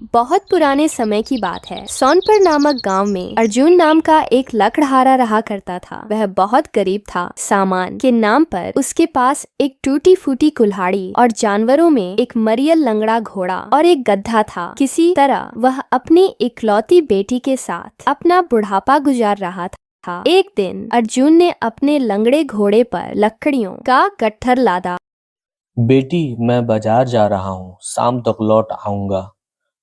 बहुत पुराने समय की बात है। सोनपुर नामक गांव में अर्जुन नाम का एक लकड़हारा रहा करता था। वह बहुत गरीब था। सामान के नाम पर उसके पास एक टूटी फूटी कुल्हाड़ी और जानवरों में एक मरियल लंगड़ा घोड़ा और एक गधा था। किसी तरह वह अपनी इकलौती बेटी के साथ अपना बुढ़ापा गुजार रहा था। एक दिन अर्जुन ने अपने लंगड़े घोड़े पर लकड़ियों का गट्ठर लादा। बेटी, मैं बाजार जा रहा हूँ, शाम तक लौट आऊंगा।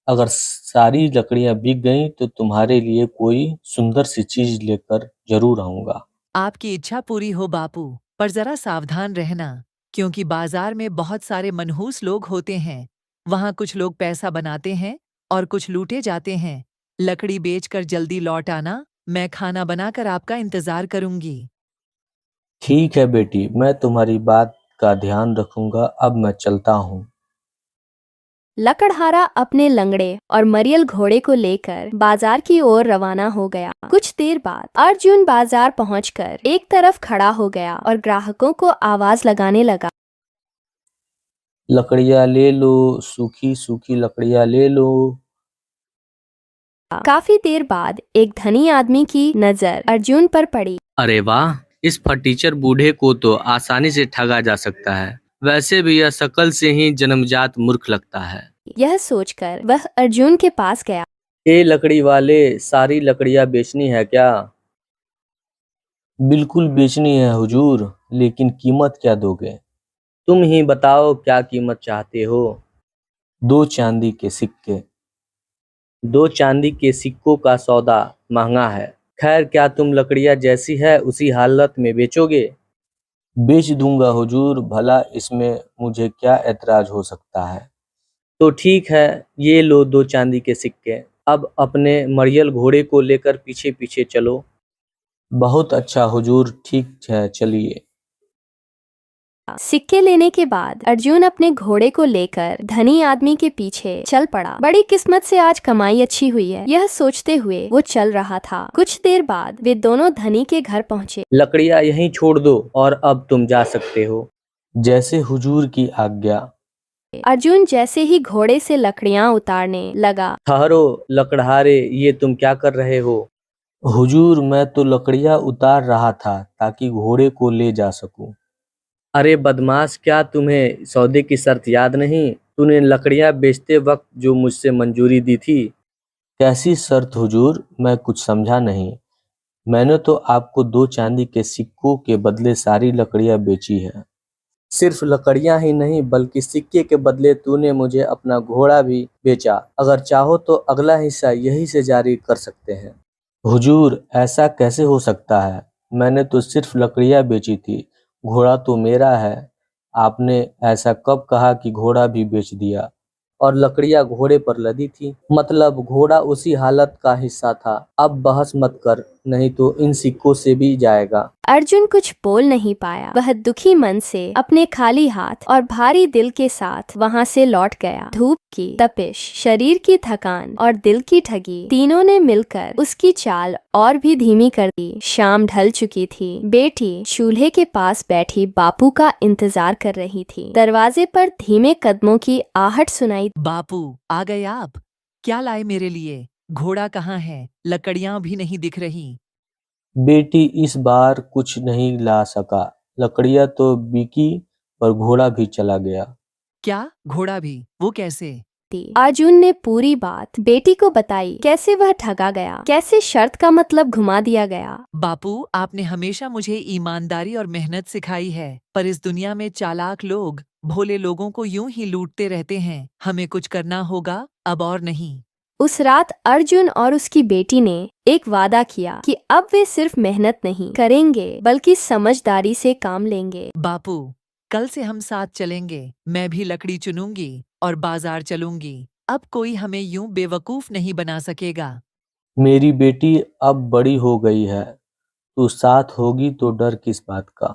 अगर सारी लकड़ियां बिक गईं तो तुम्हारे लिए कोई सुंदर सी चीज लेकर जरूर आऊंगा। आपकी इच्छा पूरी हो बापू, पर जरा सावधान रहना, क्योंकि बाजार में बहुत सारे मनहूस लोग होते हैं। वहाँ कुछ लोग पैसा बनाते हैं और कुछ लूटे जाते हैं। लकड़ी बेचकर जल्दी लौट आना, मैं खाना बनाकर आपका इंतजार करूंगी। ठीक है बेटी, मैं तुम्हारी बात का ध्यान रखूंगा। अब मैं चलता हूँ। लकड़हारा अपने लंगड़े और मरियल घोड़े को लेकर बाजार की ओर रवाना हो गया। कुछ देर बाद अर्जुन बाजार पहुंचकर एक तरफ खड़ा हो गया और ग्राहकों को आवाज लगाने लगा। लकड़ियां ले लो, सूखी सूखी लकड़ियां ले लो। काफी देर बाद एक धनी आदमी की नजर अर्जुन पर पड़ी। अरे वाह, इस फटीचर बूढ़े को तो आसानी से ठगा जा सकता है। वैसे भी यह शकल से ही जन्मजात मूर्ख लगता है। यह सोचकर वह अर्जुन के पास गया। ए लकड़ी वाले, सारी लकड़ियां बेचनी है क्या? बिल्कुल बेचनी है हुजूर, लेकिन कीमत क्या दोगे? तुम ही बताओ, क्या कीमत चाहते हो? 2 चांदी के सिक्के। 2 चांदी के सिक्कों का सौदा महंगा है। खैर, क्या तुम लकड़ियां जैसी है उसी हालत में बेचोगे? बेच दूंगा हुजूर, भला इसमें मुझे क्या एतराज हो सकता है। तो ठीक है, ये लो 2 चांदी के सिक्के। अब अपने मरियल घोड़े को लेकर पीछे पीछे चलो। बहुत अच्छा हुजूर, ठीक है, चलिए। सिक्के लेने के बाद अर्जुन अपने घोड़े को लेकर धनी आदमी के पीछे चल पड़ा। बड़ी किस्मत से आज कमाई अच्छी हुई है, यह सोचते हुए वो चल रहा था। कुछ देर बाद वे दोनों धनी के घर पहुंचे। लकड़ियां यहीं छोड़ दो और अब तुम जा सकते हो। जैसे हुजूर की आज्ञा। अर्जुन जैसे ही घोड़े से लकड़ियां उतारने लगा। ठहरो लकड़हारे, ये तुम क्या कर रहे हो? हुजूर, मैं तो लकड़ियां उतार रहा था ताकि घोड़े को ले जा सकूं। अरे बदमाश, क्या तुम्हें सौदे की शर्त याद नहीं? तूने लकड़ियां बेचते वक्त जो मुझसे मंजूरी दी थी। कैसी शर्त हुजूर? मैं कुछ समझा नहीं। मैंने तो आपको 2 चांदी के सिक्कों के बदले सारी लकड़ियां बेची है। सिर्फ लकड़ियां ही नहीं, बल्कि सिक्के के बदले तूने मुझे अपना घोड़ा भी बेचा। अगर चाहो तो अगला हिस्सा यही से जारी कर सकते हैं। हुजूर, ऐसा कैसे हो सकता है? मैंने तो सिर्फ लकड़ियां बेची थी, घोड़ा तो मेरा है। आपने ऐसा कब कहा कि घोड़ा भी बेच दिया? और लकड़ियां घोड़े पर लदी थी, मतलब घोड़ा उसी हालत का हिस्सा था। अब बहस मत कर, नहीं तो इन सिक्कों से भी जाएगा। अर्जुन कुछ बोल नहीं पाया। वह दुखी मन से अपने खाली हाथ और भारी दिल के साथ वहां से लौट गया। धूप की तपिश, शरीर की थकान और दिल की ठगी तीनों ने मिलकर उसकी चाल और भी धीमी कर दी। शाम ढल चुकी थी। बेटी चूल्हे के पास बैठी बापू का इंतजार कर रही थी। दरवाजे पर धीमे कदमों की आहट सुनाई। बापू, आ गए आप? क्या लाए मेरे लिए? घोड़ा कहाँ है? लकड़ियां भी नहीं दिख रही। बेटी, इस बार कुछ नहीं ला सका। लकड़ियां तो बिकी, पर घोड़ा भी चला गया। क्या? घोड़ा भी? वो कैसे? अर्जुन ने पूरी बात बेटी को बताई। कैसे वह ठगा गया, कैसे शर्त का मतलब घुमा दिया गया। बापू, आपने हमेशा मुझे ईमानदारी और मेहनत सिखाई है, पर इस दुनिया में चालाक लोग भोले लोगों को यूं ही लूटते रहते हैं। हमें कुछ करना होगा, अब और नहीं। उस रात अर्जुन और उसकी बेटी ने एक वादा किया कि अब वे सिर्फ मेहनत नहीं करेंगे बल्कि समझदारी से काम लेंगे। बापू, कल से हम साथ चलेंगे। मैं भी लकड़ी चुनूंगी और बाजार चलूंगी। अब कोई हमें यूं बेवकूफ नहीं बना सकेगा। मेरी बेटी अब बड़ी हो गई है, तू साथ होगी तो डर किस बात का।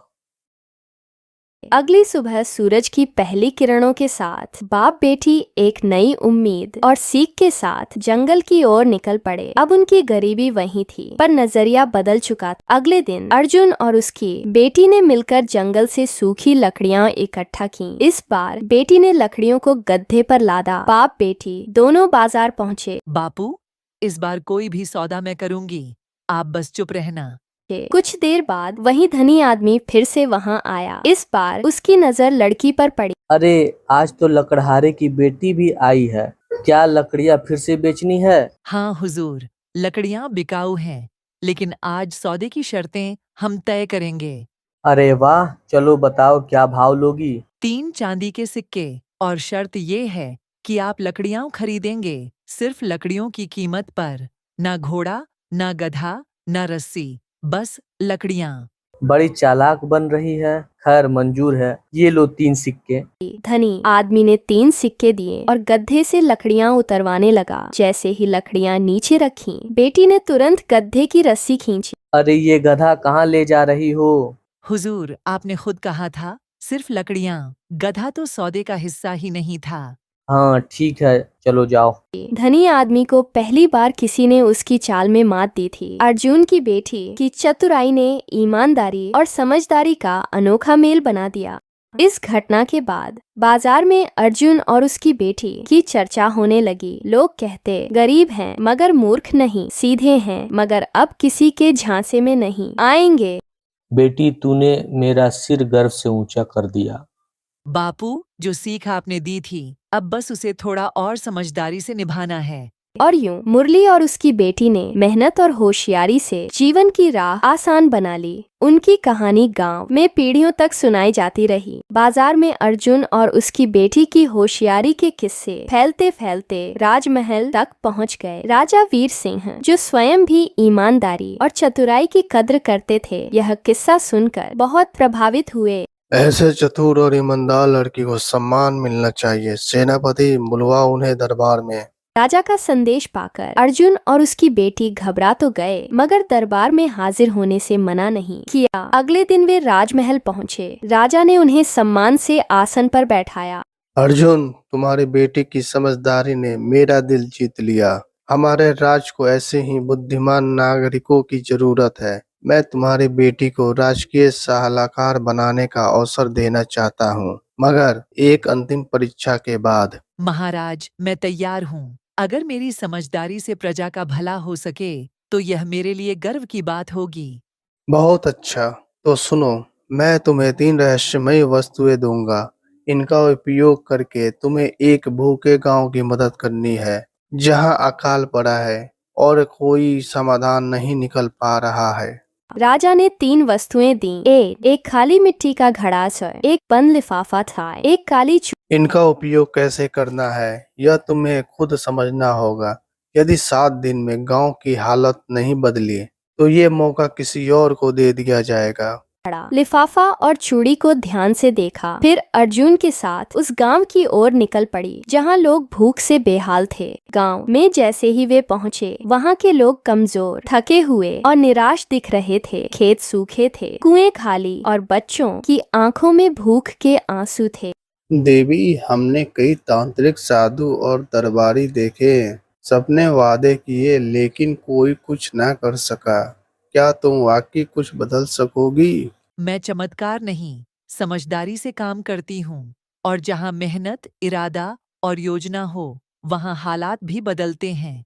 अगली सुबह सूरज की पहली किरणों के साथ बाप बेटी एक नई उम्मीद और सीख के साथ जंगल की ओर निकल पड़े। अब उनकी गरीबी वहीं थी, पर नजरिया बदल चुका था। अगले दिन अर्जुन और उसकी बेटी ने मिलकर जंगल से सूखी लकड़ियां इकट्ठा की। इस बार बेटी ने लकड़ियों को गड्ढे पर लादा। बाप बेटी दोनों बाजार पहुँचे। बापू, इस बार कोई भी सौदा मैं करूंगी, आप बस चुप रहना। कुछ देर बाद वही धनी आदमी फिर से वहां आया। इस बार उसकी नजर लड़की पर पड़ी। अरे आज तो लकड़हारे की बेटी भी आई है, क्या लकड़ियाँ फिर से बेचनी है? हाँ हुजूर, लकड़ियाँ बिकाऊ हैं, लेकिन आज सौदे की शर्तें हम तय करेंगे। अरे वाह, चलो बताओ क्या भाव लोगी? 3 चांदी के सिक्के, और शर्त ये है कि आप लकड़ियाँ खरीदेंगे सिर्फ लकड़ियों की कीमत पर, ना घोड़ा, ना गधा, ना रस्सी, बस लकड़ियाँ। बड़ी चालाक बन रही है। खैर मंजूर है, ये लो 3 सिक्के। धनी आदमी ने 3 सिक्के दिए और गड्ढे से लकड़ियां उतरवाने लगा। जैसे ही लकड़ियां नीचे रखी, बेटी ने तुरंत गड्ढे की रस्सी खींची। अरे ये गधा कहाँ ले जा रही हो? हुजूर, आपने खुद कहा था सिर्फ लकड़ियाँ, गधा तो सौदे का हिस्सा ही नहीं था। हाँ ठीक है, चलो जाओ। धनी आदमी को पहली बार किसी ने उसकी चाल में मात दी थी। अर्जुन की बेटी की चतुराई ने ईमानदारी और समझदारी का अनोखा मेल बना दिया। इस घटना के बाद बाजार में अर्जुन और उसकी बेटी की चर्चा होने लगी। लोग कहते गरीब हैं मगर मूर्ख नहीं, सीधे हैं मगर अब किसी के झांसे में नहीं आएंगे। बेटी तूने मेरा सिर गर्व से ऊंचा कर दिया। बापू, जो सीख आपने दी थी, अब बस उसे थोड़ा और समझदारी से निभाना है। और यूं मुरली और उसकी बेटी ने मेहनत और होशियारी से जीवन की राह आसान बना ली। उनकी कहानी गांव में पीढ़ियों तक सुनाई जाती रही। बाजार में अर्जुन और उसकी बेटी की होशियारी के किस्से फैलते फैलते राजमहल तक पहुंच गए। राजा वीर सिंह, जो स्वयं भी ईमानदारी और चतुराई की कद्र करते थे, यह किस्सा सुनकर बहुत प्रभावित हुए। ऐसे चतुर और ईमानदार लड़की को सम्मान मिलना चाहिए। सेनापति, बुलवा उन्हें दरबार में। राजा का संदेश पाकर अर्जुन और उसकी बेटी घबरा तो गए, मगर दरबार में हाजिर होने से मना नहीं किया। अगले दिन वे राजमहल पहुँचे। राजा ने उन्हें सम्मान से आसन पर बैठाया। अर्जुन, तुम्हारी बेटी की समझदारी ने मेरा दिल जीत लिया। हमारे राज्य को ऐसे ही बुद्धिमान नागरिकों की जरूरत है। मैं तुम्हारी बेटी को राजकीय सलाहकार बनाने का अवसर देना चाहता हूँ, मगर एक अंतिम परीक्षा के बाद। महाराज, मैं तैयार हूँ। अगर मेरी समझदारी से प्रजा का भला हो सके, तो यह मेरे लिए गर्व की बात होगी। बहुत अच्छा, तो सुनो, मैं तुम्हें 3 रहस्यमयी वस्तुएं दूंगा। इनका उपयोग करके तुम्हें एक भूखे गांव की मदद करनी है, जहां अकाल पड़ा है और कोई समाधान नहीं निकल पा रहा है। राजा ने 3 वस्तुएं दी। एक खाली मिट्टी का घड़ा था, एक बंद लिफाफा था, एक काली इनका उपयोग कैसे करना है, यह तुम्हें खुद समझना होगा। यदि 7 दिन में गांव की हालत नहीं बदली, तो ये मौका किसी और को दे दिया जाएगा। लिफाफा और चूड़ी को ध्यान से देखा, फिर अर्जुन के साथ उस गांव की ओर निकल पड़ी जहां लोग भूख से बेहाल थे। गांव में जैसे ही वे पहुंचे, वहां के लोग कमजोर, थके हुए और निराश दिख रहे थे। खेत सूखे थे, कुएं खाली और बच्चों की आंखों में भूख के आंसू थे। देवी, हमने कई तांत्रिक, साधु और दरबारी देखे। सबने वादे किए, लेकिन कोई कुछ ना कर सका। क्या तुम वाकई कुछ बदल सकोगी? मैं चमत्कार नहीं, समझदारी से काम करती हूँ, और जहाँ मेहनत, इरादा और योजना हो, वहाँ हालात भी बदलते हैं।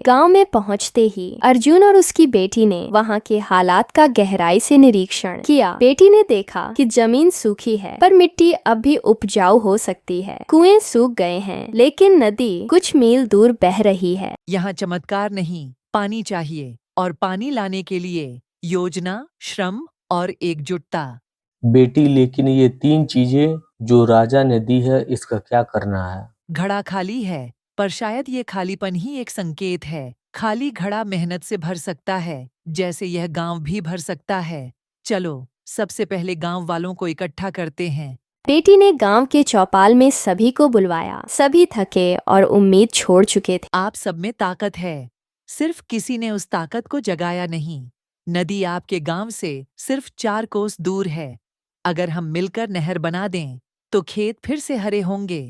गांव में पहुंचते ही अर्जुन और उसकी बेटी ने वहां के हालात का गहराई से निरीक्षण किया। बेटी ने देखा कि जमीन सूखी है, पर मिट्टी अब भी उपजाऊ हो सकती है। कुएं सूख गए हैं, लेकिन नदी कुछ मील दूर बह रही है। यहाँ चमत्कार नहीं, पानी चाहिए, और पानी लाने के लिए योजना, श्रम और एकजुटता। बेटी लेकिन ये 3 चीजें जो राजा ने दी है, इसका क्या करना है? घड़ा खाली है, पर शायद ये खालीपन ही एक संकेत है। खाली घड़ा मेहनत से भर सकता है, जैसे यह गांव भी भर सकता है। चलो, सबसे पहले गांव वालों को इकट्ठा करते हैं। बेटी ने गांव के चौपाल में सभी को बुलवाया। सभी थके और उम्मीद छोड़ चुके थे। आप सब में ताकत है, सिर्फ किसी ने उस ताकत को जगाया नहीं। नदी आपके गांव से सिर्फ 4 कोस दूर है। अगर हम मिलकर नहर बना दें तो खेत फिर से हरे होंगे।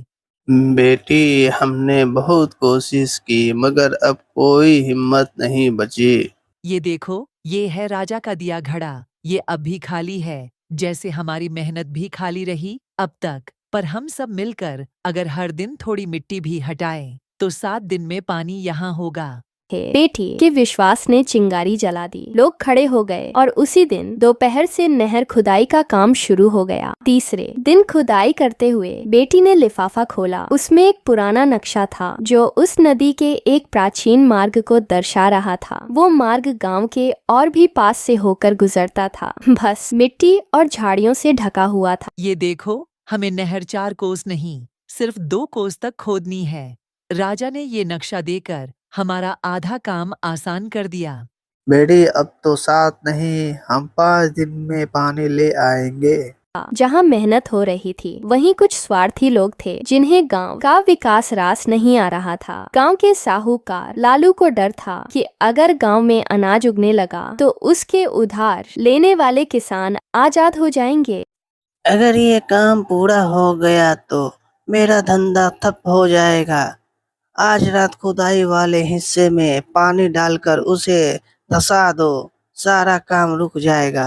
बेटी, हमने बहुत कोशिश की मगर अब कोई हिम्मत नहीं बची। ये देखो, ये है राजा का दिया घड़ा। ये अब भी खाली है, जैसे हमारी मेहनत भी खाली रही अब तक। पर हम सब मिलकर अगर हर दिन थोड़ी मिट्टी भी हटाएं तो 7 दिन में पानी यहाँ होगा। बेटी के विश्वास ने चिंगारी जला दी। लोग खड़े हो गए और उसी दिन दोपहर से नहर खुदाई का काम शुरू हो गया। तीसरे दिन खुदाई करते हुए बेटी ने लिफाफा खोला। उसमें एक पुराना नक्शा था जो उस नदी के एक प्राचीन मार्ग को दर्शा रहा था। वो मार्ग गांव के और भी पास से होकर गुजरता था, बस मिट्टी और झाड़ियों से ढका हुआ था। ये देखो, हमें नहर 4 कोस नहीं, सिर्फ 2 कोस तक खोदनी है। राजा ने ये नक्शा देकर हमारा आधा काम आसान कर दिया। बेटी, अब तो 7 नहीं, हम 5 दिन में पानी ले आएंगे। जहाँ मेहनत हो रही थी वहीं कुछ स्वार्थी लोग थे जिन्हें गांव का विकास रास नहीं आ रहा था। गांव के साहूकार लालू को डर था कि अगर गांव में अनाज उगने लगा तो उसके उधार लेने वाले किसान आजाद हो जाएंगे। अगर ये काम पूरा हो गया तो मेरा धंधा ठप हो जाएगा। आज रात खुदाई वाले हिस्से में पानी डालकर उसे धंसा दो, सारा काम रुक जाएगा।